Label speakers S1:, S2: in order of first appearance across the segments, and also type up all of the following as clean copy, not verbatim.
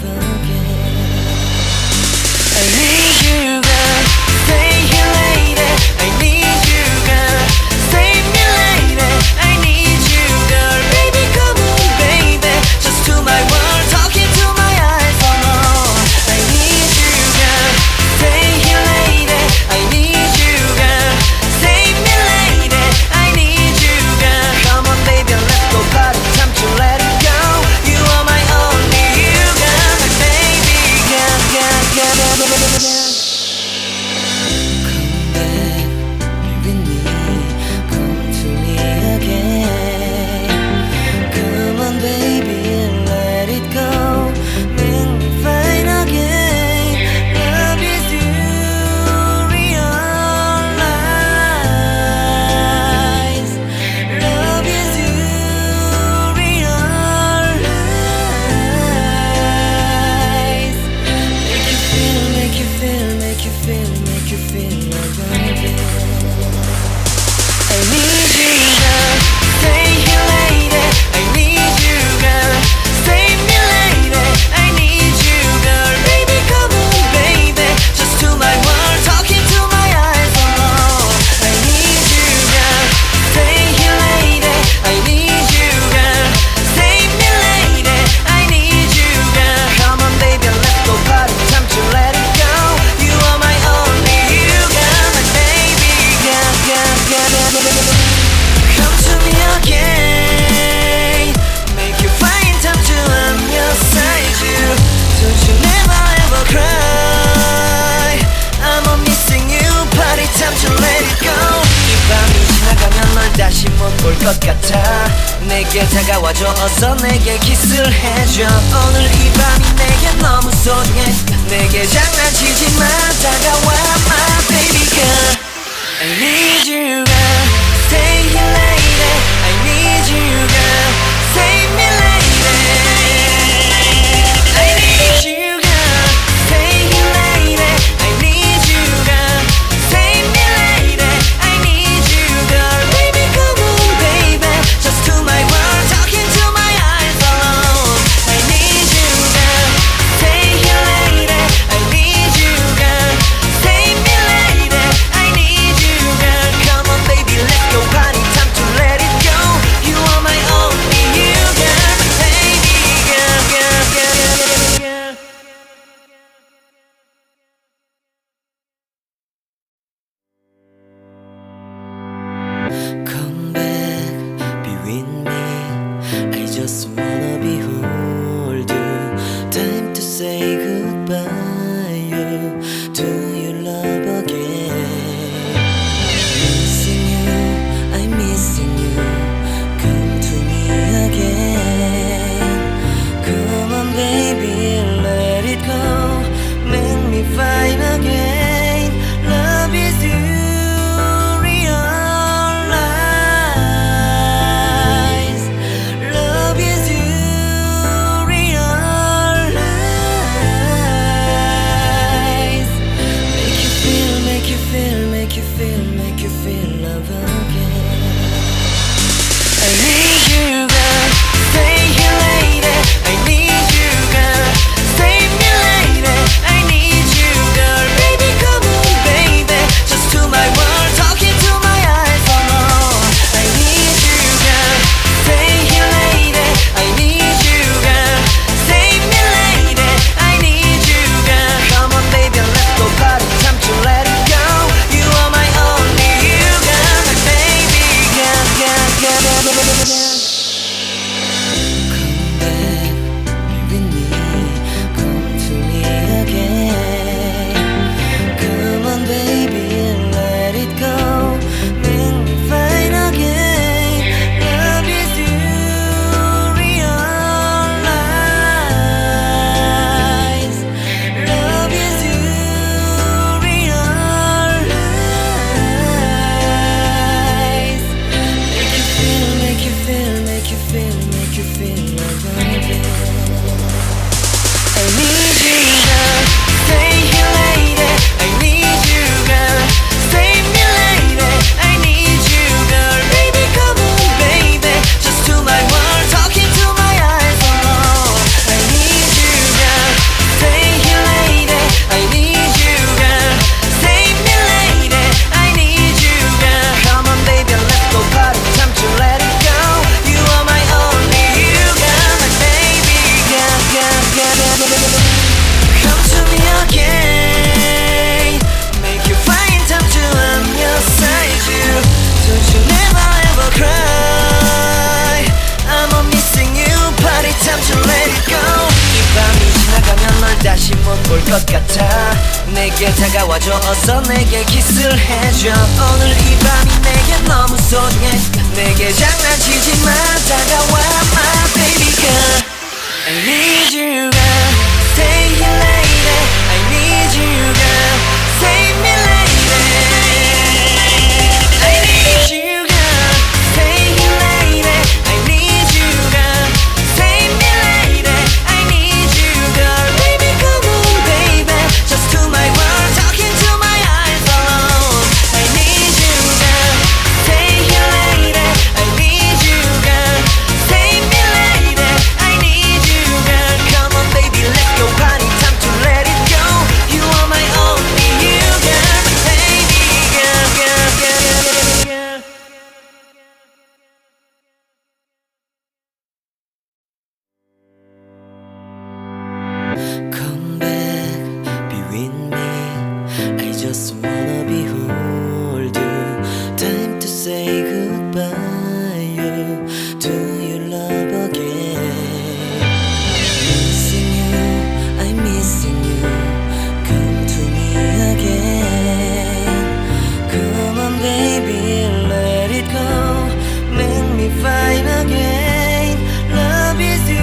S1: love again. I need you, girl. Stay here, lady. I need you, girl. Save me, lady. I need you, girl. Baby, come on, baby. Just to my world, talking to my eyes. Oh, I need you, girl. Stay here, lady. I need you, girl. Save me, lady. I need you, girl. Come on, baby, let's go party. Time to let it go. You are my only you, girl. My baby, girl, girl, girl, girl, girl, girl. 다시 못 볼 것 같아. 내게 다가와줘. 어서 내게 키스를 해줘. 오늘 이 밤이 내게 너무 소중해. 내게 장난치지 마. 다가와 my baby girl. I need you girl. Stay here lady. I need you girl. Save me lady. I need you girl. Stay here lady. I need you girl. Save me lady. I need you girl. Baby come on baby. Just to my world, talking to my eyes alone. I need you girl. Stay here lady. I need you girl. Save me lady. I need you girl. Come on baby, let's go party. Time to let it go. You are my own. 같아. 내게 다가와줘 어서 내게 키스를 해줘. 오늘 이 밤이 내게 너무 소중해. 내게 장난치지 마 다가와 my baby girl. I need you girl. Stay here lady. I need you girl. Save me lady. I need you girl. Stay here lady. I need you girl. Save me lady. I need you girl. Baby come on baby. Just to my world, talking to my eyes alone. I need you girl. Stay here lady. I need you girl. Save me lady. I need you girl. Come on baby, let's go party, time to let it go. You are my only you girl, baby girl, girl, girl, girl. Come back, be with me. I just wanna behold you. Time to say goodbye. You to your love again. Missing you, I'm missing you. Come to me again. Come on, baby, let it go. Make me fine again. Love is you.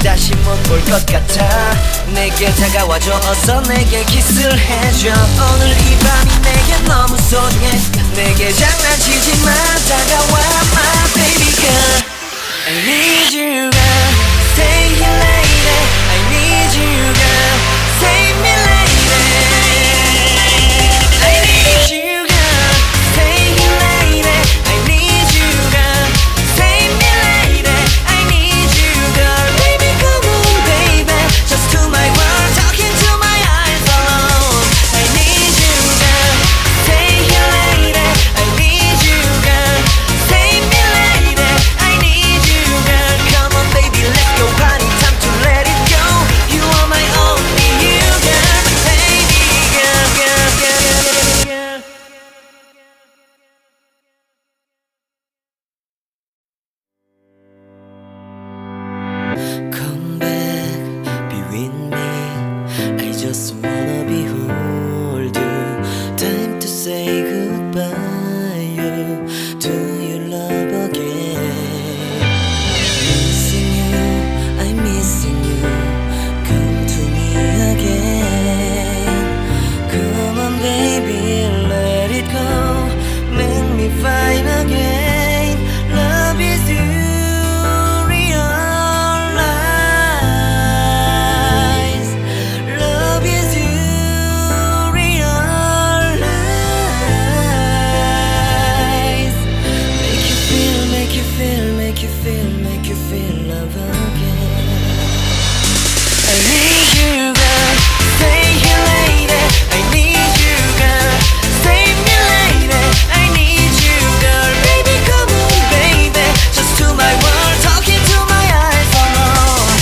S1: 다시 못 볼 것 같아. 내게 다가와줘 어서 내게 키스를 해줘. 오늘 이 밤이 내게 너무 소중해. 내게 장난치지 마 다가와 my baby girl. I need you girl. Stay here lady. I need you girl.